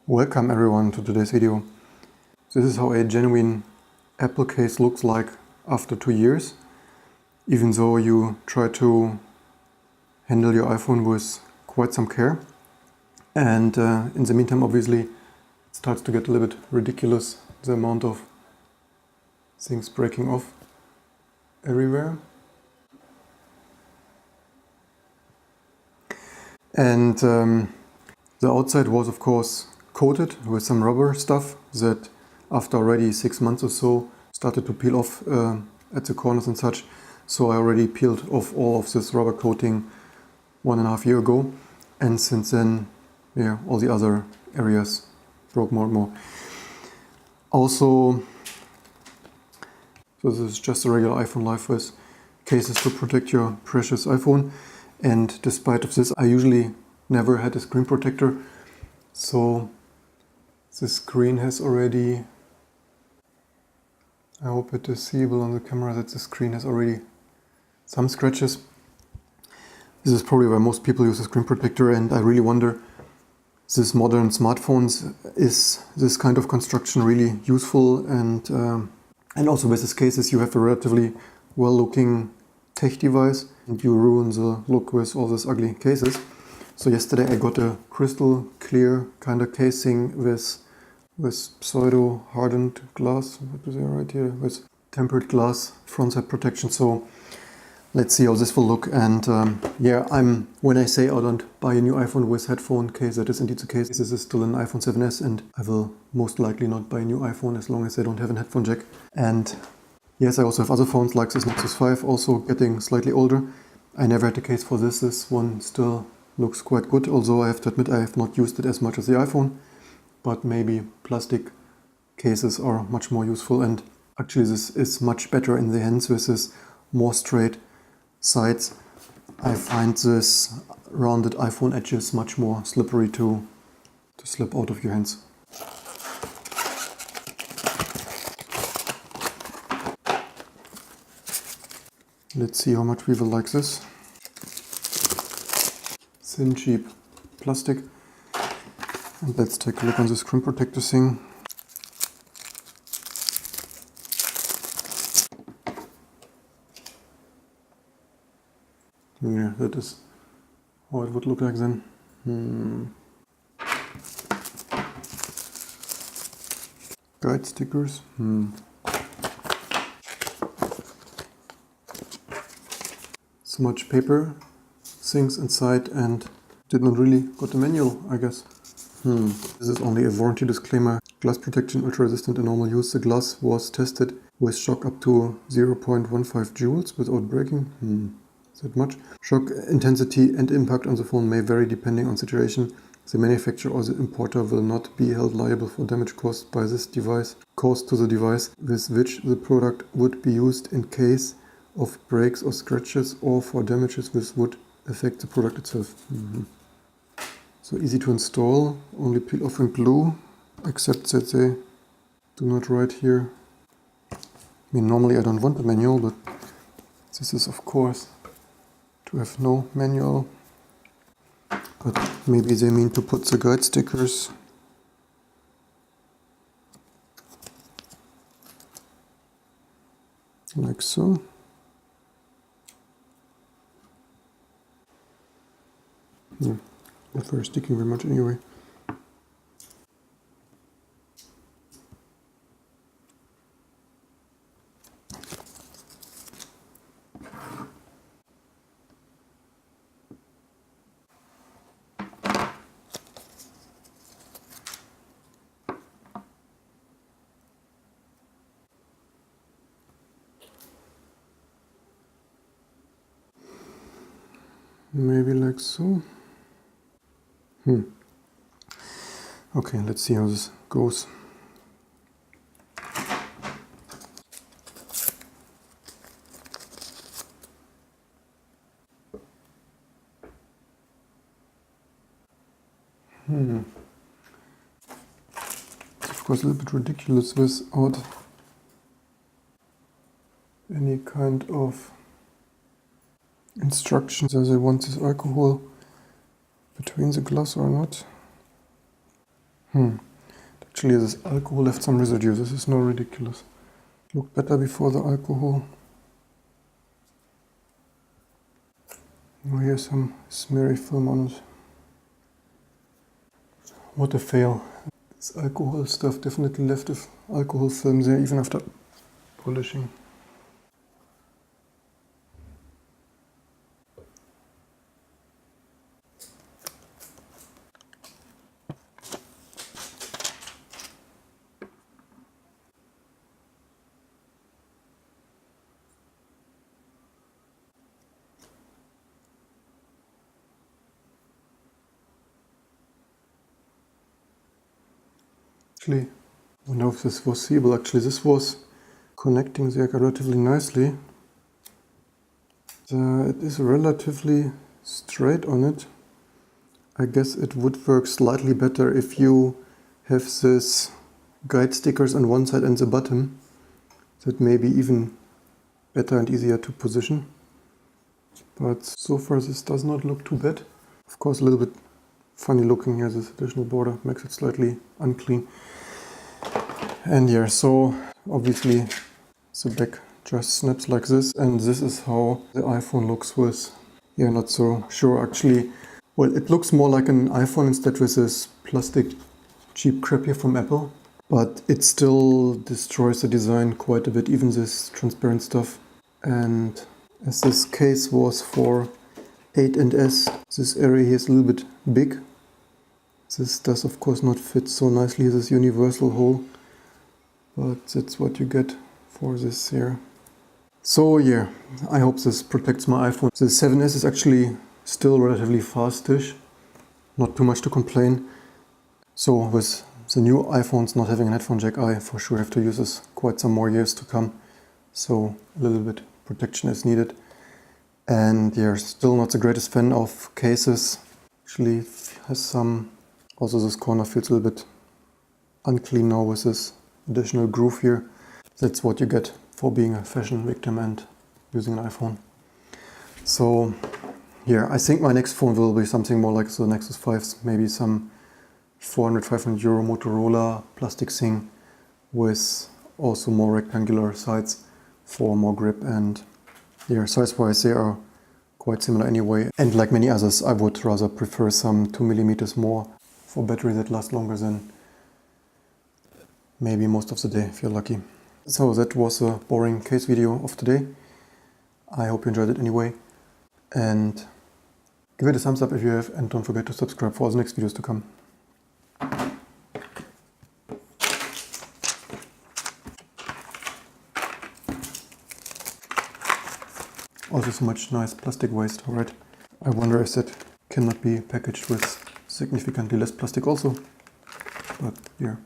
Welcome everyone to today's video. This is how a genuine Apple case looks like after 2 years, even though you try to handle your iPhone with quite some care. And in the meantime, obviously, it starts to get a little bit ridiculous, the amount of things breaking off everywhere. And the outside was, of course, coated with some rubber stuff that after already 6 months or so started to peel off at the corners and such. So I already peeled off all of this rubber coating 1.5 years ago, and since then, yeah, all the other areas broke more and more. Also, so this is just a regular iPhone life with cases to protect your precious iPhone, and despite of this, I usually never had a screen protector. So the screen has already, I hope it is seeable on the camera that the screen has already some scratches. This is probably why most people use a screen protector, and I really wonder, this modern smartphones, is this kind of construction really useful? And also with these cases you have a relatively well-looking tech device and you ruin the look with all these ugly cases. So yesterday I got a crystal clear kind of casing with pseudo hardened glass. What do they write here? With tempered glass front-side protection. So let's see how this will look. And yeah, when I say I don't buy a new iPhone with headphone case, that is indeed the case. This is still an iPhone 7s, and I will most likely not buy a new iPhone as long as they don't have a headphone jack. And yes, I also have other phones like this Nexus 5, also getting slightly older. I never had a case for this. This one still looks quite good, although I have to admit I have not used it as much as the iPhone. But maybe plastic cases are much more useful, and actually this is much better in the hands with this more straight sides. I find this rounded iPhone edges much more slippery to slip out of your hands. Let's see how much we will like this. Thin, cheap plastic. And let's take a look on the screen protector thing. Yeah, that is how it would look like then. Guide stickers. So much paper things inside, and did not really got a manual, I guess. This is only a warranty disclaimer. Glass protection, ultra resistant in normal use. The glass was tested with shock up to 0.15 joules without breaking. Is that much? Shock intensity and impact on the phone may vary depending on situation. The manufacturer or the importer will not be held liable for damage caused by this device, caused to the device with which the product would be used in case of breaks or scratches, or for damages which would affect the product itself. So easy to install, only peel off and glue, except that they do not write here. I mean, normally I don't want a manual, but this is of course to have no manual. But maybe they mean to put the guide stickers. Like so. Yeah, not very sticky very much anyway. Maybe like so. Okay, let's see how this goes. It's of course a little bit ridiculous without any kind of instructions as I want this alcohol between the glass or not. Actually, this alcohol left some residue. This is not ridiculous. Looked better before the alcohol. Oh, here's some smeary film on it. What a fail. This alcohol stuff definitely left the alcohol film there even after polishing. Actually, I don't know if this was seeable. Actually, this was connecting there relatively nicely. It is relatively straight on it. I guess it would work slightly better if you have this guide stickers on one side and the bottom. That may be even better and easier to position. But so far this does not look too bad. Of course, a little bit funny looking here, this additional border makes it slightly unclean. And here, so obviously the back just snaps like this, and this is how the iPhone looks with, yeah, not so sure actually. Well, it looks more like an iPhone instead with this plastic cheap crap here from Apple, but it still destroys the design quite a bit, even this transparent stuff. And as this case was for 8 and S, this area here is a little bit big. This does of course not fit so nicely, this universal hole, but that's what you get for this here. So yeah, I hope this protects my iPhone. The 7S is actually still relatively fastish, not too much to complain. So with the new iPhones not having a headphone jack, I for sure have to use this quite some more years to come. So a little bit protection is needed. And yeah, still not the greatest fan of cases. Actually has some, also this corner feels a little bit unclean now with this additional groove here. That's what you get for being a fashion victim and using an iPhone. So yeah, I think my next phone will be something more like the Nexus 5s, maybe some 400-500 euro Motorola plastic thing with also more rectangular sides for more grip, and yeah, size-wise they are quite similar anyway. And like many others, I would rather prefer some 2mm more for battery that lasts longer than maybe most of the day if you're lucky. So that was a boring case video of today. I hope you enjoyed it anyway, and give it a thumbs up if you have, and don't forget to subscribe for the next videos to come. Also so much nice plastic waste, alright? I wonder if that cannot be packaged with significantly less plastic also, but yeah.